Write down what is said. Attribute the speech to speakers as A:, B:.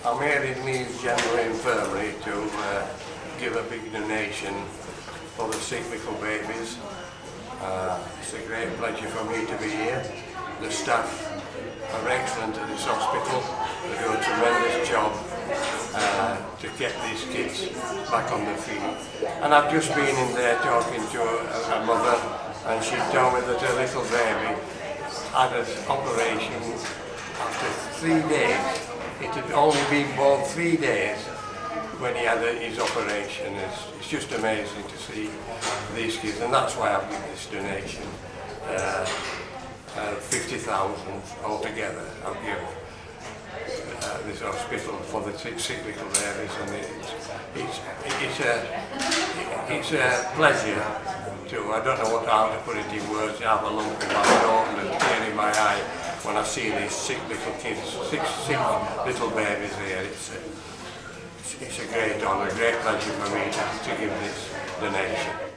A: I'm here in Leeds General Infirmary to give a big donation for the sick little babies. It's a great pleasure for me to be here. The staff are excellent at this hospital. They do a tremendous job to get these kids back on their feet. And I've just been in there talking to a mother, and she told me that her little baby had an operation after 3 days. It had only been born 3 days when he had his operation. It's just amazing to see these kids, and that's why I've given this donation. 50,000 altogether I'll give this hospital for the sick little babies, and it's a pleasure to, I don't know how to put it in words, to have a lump in my throat and a tear in my eye when I see these sick little kids, sick little babies here. It's a great honour, a great pleasure for me to give this donation.